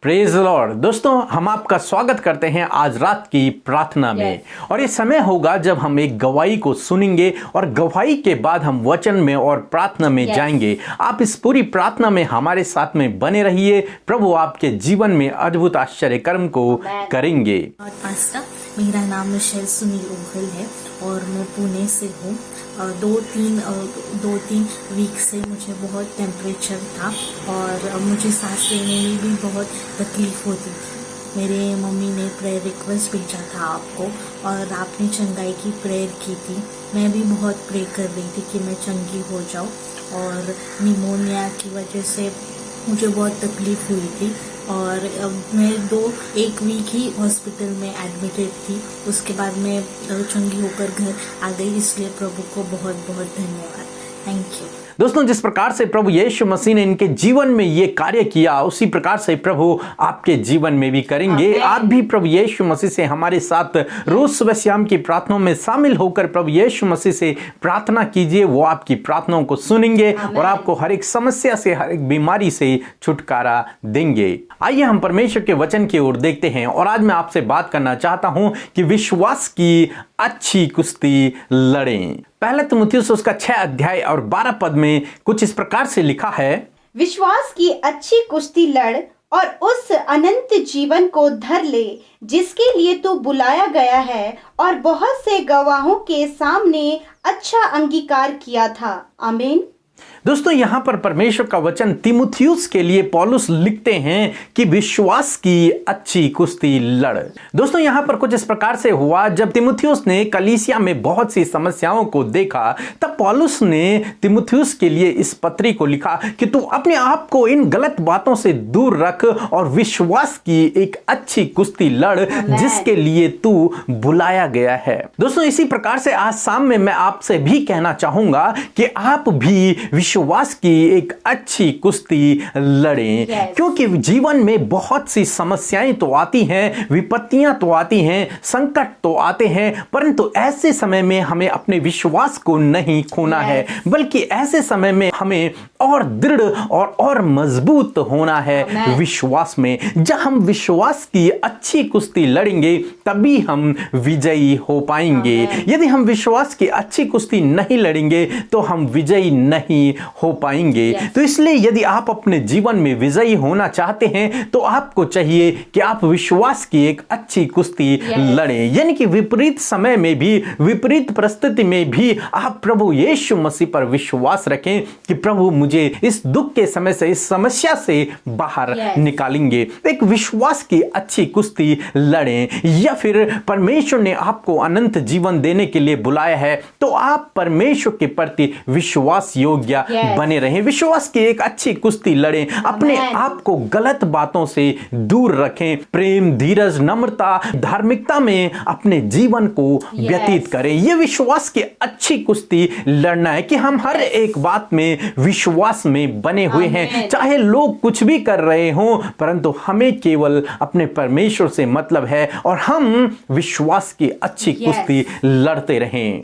Praise Lord. दोस्तों, हम आपका स्वागत करते हैं आज रात की प्रार्थना में। और ये समय होगा जब हम एक गवाही को सुनेंगे और गवाही के बाद हम वचन में और प्रार्थना में जाएंगे। आप इस पूरी प्रार्थना में हमारे साथ में बने रहिए। प्रभु आपके जीवन में अद्भुत आश्चर्य कर्म को करेंगे। मेरा नाम मिशेल सुनील उंगल है और मैं पुणे से हूँ। दो तीन वीक से मुझे बहुत टेम्परेचर था और मुझे सांस लेने में भी बहुत तकलीफ होती थी। मेरे मम्मी ने प्रेयर रिक्वेस्ट भेजा था आपको और आपने चंगाई की प्रेयर की थी। मैं भी बहुत प्रे कर रही थी कि मैं चंगी हो जाऊँ और निमोनिया की वजह से मुझे बहुत तकलीफ हुई थी और मैं एक वीक ही हॉस्पिटल में एडमिटेड थी। उसके बाद मैं चंगी होकर घर आ गई। इसलिए प्रभु को बहुत बहुत धन्यवाद। Thank you. दोस्तों, जिस प्रकार से प्रभु यीशु मसीह ने इनके जीवन में ये कार्य किया, उसी प्रकार से प्रभु आपके जीवन में भी करेंगे। आप भी प्रभु यीशु मसीह से हमारे साथ रोज सुबह शाम की प्रार्थनाओं में शामिल होकर प्रभु यीशु मसीह से प्रार्थना कीजिए। वो आपकी प्रार्थनाओं को सुनेंगे और आपको हर एक समस्या से, हर एक बीमारी से छुटकारा देंगे। आइए हम परमेश्वर के वचन की ओर देखते हैं। और आज मैं आपसे बात करना चाहता हूं कि विश्वास की अच्छी कुश्ती लड़ें। पहले तिमुथियुस उसका 6 अध्याय और 12 पद में कुछ इस प्रकार से लिखा है, विश्वास की अच्छी कुश्ती लड़ और उस अनंत जीवन को धर ले जिसके लिए तू बुलाया गया है और बहुत से गवाहों के सामने अच्छा अंगीकार किया था। आमीन। दोस्तों, यहां पर परमेश्वर का वचन तिमुथियुस के लिए पौलुस लिखते हैं कि विश्वास की अच्छी कुश्ती लड़। दोस्तों, यहां पर कुछ इस प्रकार से हुआ, जब तिमुथियुस ने कलीसिया में बहुत सी समस्याओं को देखा, तब पौलुस ने तिमुथियुस के लिए इस पत्री को लिखा कि तू अपने आप को इन गलत बातों से दूर रख और विश्वास की एक अच्छी कुश्ती लड़ जिसके लिए तू बुलाया गया है। दोस्तों, इसी प्रकार से आज शाम में मैं आपसे भी कहना चाहूंगा कि आप भी विश्वास की एक अच्छी कुश्ती लड़ें। क्योंकि जीवन में बहुत सी समस्याएं तो आती हैं, विपत्तियां तो आती हैं, संकट तो आते हैं, परंतु ऐसे समय में हमें अपने विश्वास को नहीं खोना है, बल्कि ऐसे समय में हमें और दृढ़ और मजबूत होना है विश्वास में। जब हम विश्वास की अच्छी कुश्ती लड़ेंगे तभी हम विजयी हो पाएंगे। यदि हम विश्वास की अच्छी कुश्ती नहीं लड़ेंगे तो हम विजयी नहीं हो पाएंगे। तो इसलिए यदि आप अपने जीवन में विजयी होना चाहते हैं तो आपको चाहिए कि आप विश्वास की एक अच्छी कुश्ती लड़ें। यानी कि विपरीत समय में भी, विपरीत परिस्थिति में भी आप प्रभु यीशु मसीह पर विश्वास रखें कि प्रभु मुझे इस दुख के समय से, इस समस्या से बाहर निकालेंगे। एक विश्वास की अच्छी कुश्ती लड़ें। या फिर परमेश्वर ने आपको अनंत जीवन देने के लिए बुलाया है तो आप परमेश्वर के प्रति विश्वास योग्य बने रहें। विश्वास की एक अच्छी कुश्ती लड़ें। अपने आप को गलत बातों से दूर रखें। प्रेम, धीरज, नम्रता, धार्मिकता में अपने जीवन को व्यतीत करें। यह विश्वास की अच्छी कुश्ती लड़ना है कि हम हर एक बात में विश्वास में बने हुए हैं, चाहे लोग कुछ भी कर रहे हों, परंतु हमें केवल अपने परमेश्वर से मतलब है और हम विश्वास की अच्छी कुश्ती लड़ते रहें।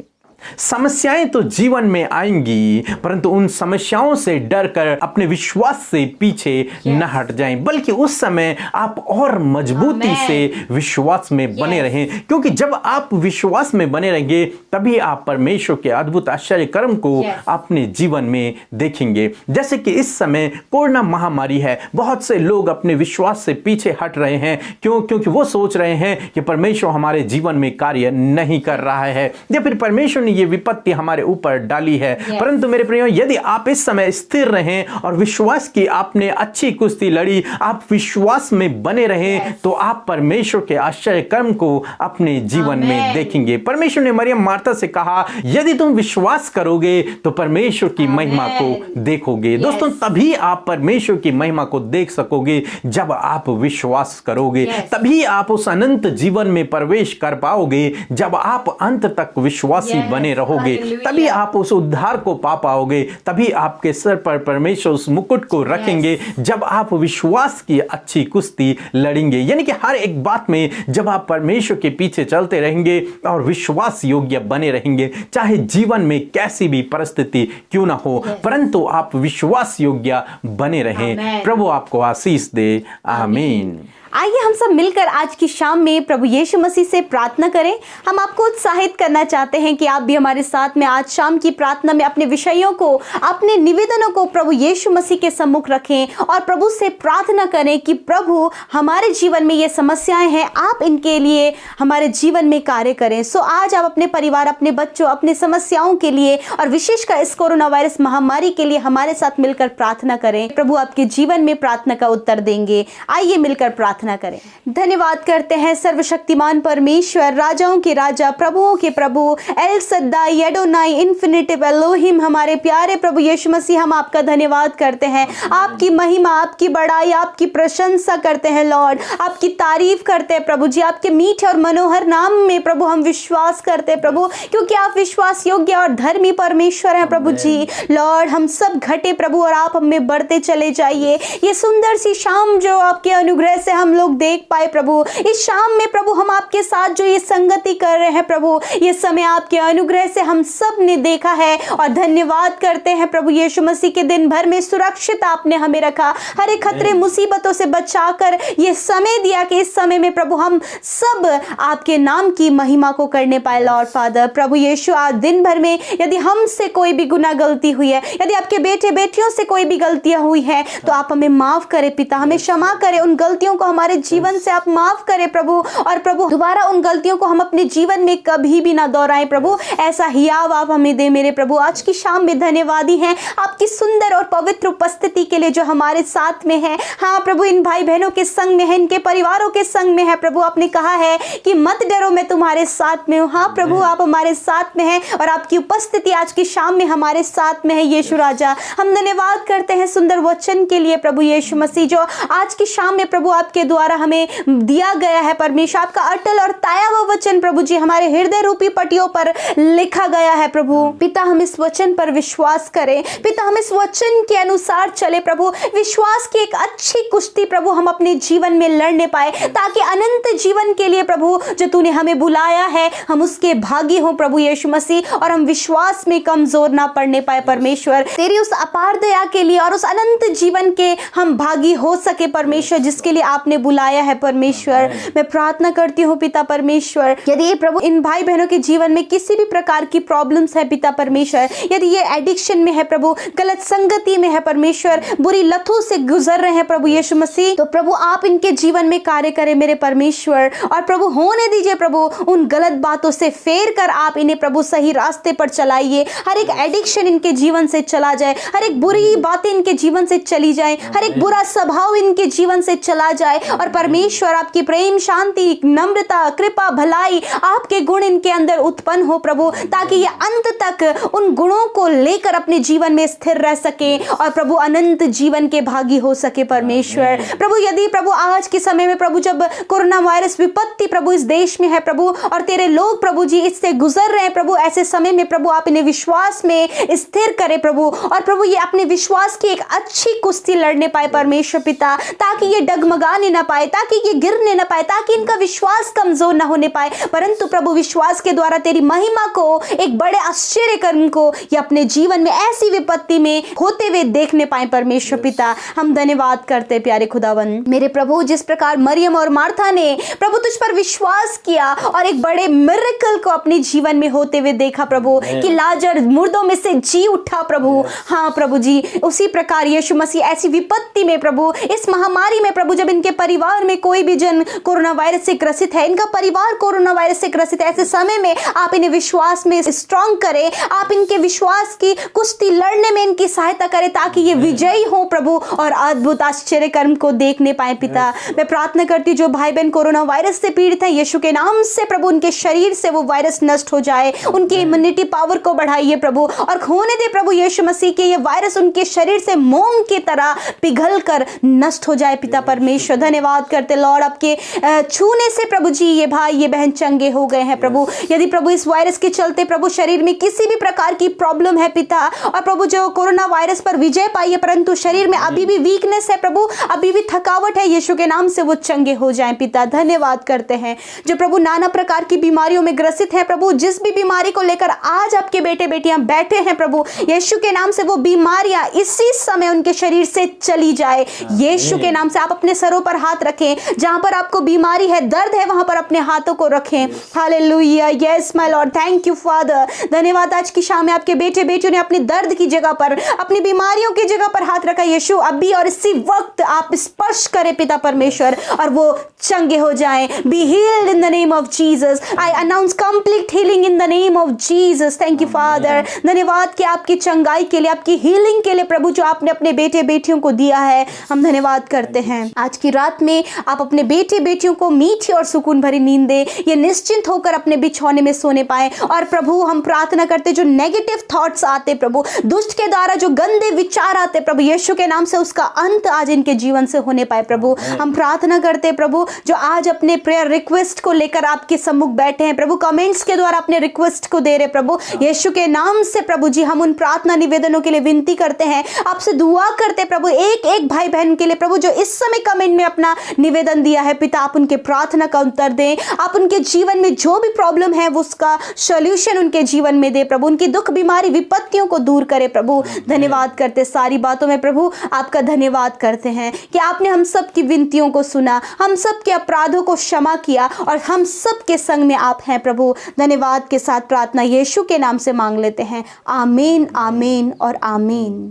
समस्याएं तो जीवन में आएंगी, परंतु उन समस्याओं से डरकर अपने विश्वास से पीछे न हट जाएं, बल्कि उस समय आप और मजबूती से विश्वास में बने रहें। क्योंकि जब आप विश्वास में बने रहेंगे तभी आप परमेश्वर के अद्भुत आश्चर्य कर्म को अपने जीवन में देखेंगे। जैसे कि इस समय कोरोना महामारी है, बहुत से लोग अपने विश्वास से पीछे हट रहे हैं। क्योंकि वो सोच रहे हैं कि परमेश्वर हमारे जीवन में कार्य नहीं कर रहा है या फिर परमेश्वर ये विपत्ति हमारे ऊपर डाली है। परंतु मेरे प्रियो, यदि आप इस समय स्थिर रहें और विश्वास की आपने अच्छी कुश्ती लड़ी, आप विश्वास में बने रहें, तो आप परमेश्वर के आश्चर्य कर्म को अपने जीवन में देखेंगे। परमेश्वर ने मरियम मार्था से कहा, यदि तुम विश्वास करोगे तो परमेश्वर की महिमा को देखोगे। दोस्तों, तभी आप परमेश्वर की महिमा को देख सकोगे जब आप विश्वास करोगे। तभी आप उस अनंत जीवन में प्रवेश कर पाओगे जब आप अंत तक विश्वासी बने रहोगे, तभी आप उस उद्धार को पा पाओगे, तभी आपके सर पर परमेश्वर उस मुकुट को रखेंगे जब आप विश्वास की अच्छी कुश्ती लड़ेंगे। यानी कि हर एक बात में जब आप परमेश्वर के पीछे चलते रहेंगे और विश्वास योग्य बने रहेंगे, चाहे जीवन में कैसी भी परिस्थिति क्यों ना हो, परंतु आप विश्वास योग्य बने रहें। प्रभु आपको आशीष दे। आमीन। आइए हम सब मिलकर आज की शाम में प्रभु यीशु मसीह से प्रार्थना करें। हम आपको उत्साहित करना चाहते हैं कि आप भी हमारे साथ में आज शाम की प्रार्थना में अपने विषयों को, अपने निवेदनों को प्रभु यीशु मसीह के सम्मुख रखें और प्रभु से प्रार्थना करें कि प्रभु हमारे जीवन में ये समस्याएं हैं, आप इनके लिए हमारे जीवन में कार्य करें। सो आज आप अपने परिवार, अपने बच्चों, अपने समस्याओं के लिए और विशेषकर इस कोरोना वायरस महामारी के लिए हमारे साथ मिलकर प्रार्थना करें। प्रभु आपके जीवन में प्रार्थना का उत्तर देंगे। आइए मिलकर प्रार्थना करें। धन्यवाद करते हैं सर्वशक्तिमान परमेश्वर, राजाओं के राजा, प्रभुओं के प्रभु, El Shaddai, Adonai, infinitive Elohim, हमारे प्यारे प्रभु यीशु मसीह, हम आपका धन्यवाद करते हैं। आपकी महिमा, आपकी बड़ाई, आपकी प्रशंसा करते हैं लॉर्ड, आपकी तारीफ करते हैं प्रभु जी। आपके मीठे और मनोहर नाम में प्रभु हम विश्वास करते हैं प्रभु, क्योंकि आप विश्वास योग्य और धर्मी परमेश्वर हैं प्रभु जी। लॉर्ड हम सब घटे प्रभु और आप हमें बढ़ते चले जाइए। ये सुंदर सी शाम जो आपके अनुग्रह से हम लोग देख पाए प्रभु, इस शाम में प्रभु हम आपके साथ जो ये संगति कर रहे हैं प्रभु, ये समय आपके अनुग्रह से हम सब ने देखा है और धन्यवाद करते हैं प्रभु यीशु मसीह के दिन भर में सुरक्षित आपने हमें रखा, हर एक खतरे मुसीबतों से बचाकर ये समय दिया कि इस समय में प्रभु हम सब आपके नाम की महिमा को करने पाए। लॉर्ड फादर प्रभु यीशु, आज दिन भर में यदि हमसे कोई भी गुनाह गलती हुई है, यदि आपके बेटे बेटियों से कोई भी गलतियां हुई है, तो आप हमें माफ करें पिता, हमें क्षमा करें, उन गलतियों को हमारे जीवन से आप माफ करें प्रभु, और प्रभु दोबारा उन गलतियों को हम अपने जीवन में कभी भी ना दोहराएं प्रभु। ऐसा हियाव आप हमें दे मेरे प्रभु। आज की शाम में धन्यवादी हैं आपकी सुंदर और पवित्र उपस्थिति के लिए जो हमारे साथ में है। हाँ प्रभु, इन भाई बहनों के संग में है, इनके परिवारों के संग में है प्रभु। आपने कहा है कि मत डरो, मैं तुम्हारे साथ में हूँ। हाँ प्रभु, आप हमारे साथ में हैं और आपकी उपस्थिति आज की शाम में हमारे साथ में है। यीशु राजा, हम धन्यवाद करते हैं सुंदर वचन के लिए प्रभु यीशु मसीह, जो आज की शाम में प्रभु आपके द्वारा हमें दिया गया है। परमेश्वर, आपका अटल और ताया हुआ वचन प्रभु जी हमारे हृदय रूपी पटियों पर लिखा गया है प्रभु। पिता, हम इस वचन पर विश्वास करें पिता, हम इस वचन के अनुसार चले प्रभु। विश्वास की एक अच्छी कुश्ती प्रभु हम अपने जीवन में लड़ने पाए, ताकि अनंत जीवन के लिए प्रभु जो तूने हमें बुलाया है, हम उसके भागी हों प्रभु यीशु मसीह, और हम विश्वास में कमजोर ना पड़ने पाए परमेश्वर। तेरी उस अपार दया के लिए और उस अनंत जीवन के हम भागी हो सके परमेश्वर, जिसके लिए आपने बुलाया है परमेश्वर। मैं प्रार्थना करती हूँ पिता परमेश्वर, यदि प्रभु इन भाई बहनों के जीवन में किसी भी प्रकार की प्रॉब्लम्स है पिता परमेश्वर, यदि ये एडिक्शन में है प्रभु, गलत संगति में है परमेश्वर, बुरी लतों से गुजर रहे हैं प्रभु यीशु मसीह, तो प्रभु आप इनके जीवन में कार्य करें मेरे परमेश्वर। और प्रभु होने दीजिए प्रभु उन गलत बातों से फेर कर आप इन्हें प्रभु सही रास्ते पर चलाइए। हर एक एडिक्शन इनके जीवन से चला जाए, हर एक बुरी बातें इनके जीवन से चली जाए, हर एक बुरा स्वभाव इनके जीवन से चला जाए। और परमेश्वर आपकी प्रेम, शांति, नम्रता, कृपा, भलाई, आपके गुण इनके अंदर उत्पन्न हो प्रभु, ताकि ये अंत तक उन गुणों को लेकर अपने जीवन में स्थिर रह सके और प्रभु अनंत जीवन के भागी हो सके परमेश्वर। प्रभु यदि प्रभु आज के समय में प्रभु जब कोरोना वायरस विपत्ति प्रभु इस देश में है प्रभु, और तेरे लोग प्रभु जी इससे गुजर रहे हैं प्रभु, ऐसे समय में प्रभु आप इन्हें विश्वास में स्थिर करें प्रभु, और प्रभु ये अपने विश्वास की एक अच्छी कुश्ती लड़ने पाए परमेश्वर पिता, ताकि ये डगमगाने ना पाए, ताकि ये गिरने ना पाए, ताकि इनका विश्वास कमजोर ना होने पाए, परंतु प्रभु विश्वास के द्वारा तेरी महिमा को, एक बड़े आश्चर्य कर्म को ये अपने जीवन में ऐसी विपत्ति में होते हुए देखने पाए परमेश्वर पिता। हम धन्यवाद करते प्यारे खुदावन मेरे प्रभु, जिस प्रकार मरियम और मार्था ने प्रभु तुझ पर विश्वास किया और एक बड़े मिरेकल को अपने जीवन में होते हुए देखा प्रभु, कि लाजर मुर्दों में से जी उठा प्रभु। हाँ प्रभु जी, उसी प्रकार यीशु मसीह ऐसी विपत्ति में प्रभु, इस महामारी में प्रभु, जब इनके परिवार में कोई भी जन कोरोना वायरस से ग्रसित है, इनका परिवार कोरोना वायरस से ग्रसित है, ऐसे समय में आप इन्हें विश्वास में स्ट्रॉन्ग करें, आप इनके विश्वास की कुश्ती लड़ने में इनकी सहायता करें, ताकि ये विजयी हो प्रभु और अद्भुत आश्चर्य कर्म को देखने पाए पिता। मैं प्रार्थना करती हूँ जो भाई बहन कोरोना वायरस से पीड़ित हैं, यीशु के नाम से प्रभु उनके शरीर से वो वायरस नष्ट हो जाए, उनकी इम्यूनिटी पावर को बढ़ाइए प्रभु, और होने दे प्रभु यीशु मसीह के ये वायरस उनके शरीर से मोम की तरह पिघल कर नष्ट हो जाए पिता परमेश्वर। धन्यवाद धन्यवाद करते लॉर्ड, आपके छूने से प्रभु जी ये भाई ये बहन चंगे हो गए हैं प्रभु। यदि प्रभु इस वायरस के चलते प्रभु शरीर में किसी भी प्रकार की प्रॉब्लम है पिता, और प्रभु जो कोरोना वायरस पर विजय पाई है परंतु शरीर में अभी भी वीकनेस है प्रभु, अभी भी थकावट है, यीशु के नाम से वो चंगे हो जाएं पिता। धन्यवाद करते हैं जो प्रभु नाना प्रकार की बीमारियों में ग्रसित है प्रभु, जिस भी बीमारी को लेकर आज आपके बेटे बेटियां बैठे हैं प्रभु, यीशु के नाम से वो बीमारियां इसी समय उनके शरीर से चली जाए। यीशु के नाम से आप अपने सरों पर हाथ रखें, जहां पर आपको बीमारी है, दर्द है, वहां पर अपने हाथों को रखें। Hallelujah, yes my Lord, thank you father. धन्यवाद, आज की शाम में आपके बेटे बेटियों ने अपनी दर्द की जगह पर, अपनी बीमारियों की जगह पर हाथ रखा। यीशु अभी और इसी वक्त आप स्पर्श करें पिता परमेश्वर, और वो चंगे हो जाएं। Be healed in the name of Jesus. I announce complete healing in the name of Jesus. Thank you father. धन्यवाद कि आपकी चंगाई के लिए, आपकी हीलिंग के लिए प्रभु जो आपने अपने बेटे बेटियों को दिया है, हम धन्यवाद करते हैं। आज की रात में आप अपने बेटे बेटियों को मीठी और सुकून भरी नींद दे, ये निश्चिंत होकर अपने बिछौने में सोने पाए। और प्रभु हम प्रार्थना करते जो नेगेटिव थॉट्स आते प्रभु, दुष्ट के द्वारा जो गंदे विचार आते प्रभु, यीशु के नाम से उसका अंत आज इनके जीवन से होने पाए प्रभु। हम प्रार्थना करते प्रभु जो आज अपने प्रेयर रिक्वेस्ट को लेकर आपके सम्मुख बैठे हैं प्रभु, कमेंट्स के द्वारा अपने रिक्वेस्ट को दे रहे प्रभु, यीशु के नाम से प्रभु जी हम उन प्रार्थना निवेदनों के लिए विनती करते हैं, आपसे दुआ करते प्रभु एक एक भाई बहन के लिए प्रभु जो इस समय कमेंट में अपना निवेदन दिया है पिता, आप उनके प्रार्थना का उत्तर दें, आप उनके जीवन में जो भी प्रॉब्लम है वो उसका सॉल्यूशन उनके जीवन में दे प्रभु, उनकी दुख बीमारी विपत्तियों को दूर करे प्रभु। धन्यवाद करते सारी बातों में प्रभु आपका धन्यवाद करते हैं कि आपने हम सब की विनतियों को सुना, हम सब के अपराधों को क्षमा किया, और हम सब के संग में आप हैं प्रभु। धन्यवाद के साथ प्रार्थना यीशु के नाम से मांग लेते हैं, आमीन आमीन और आमीन।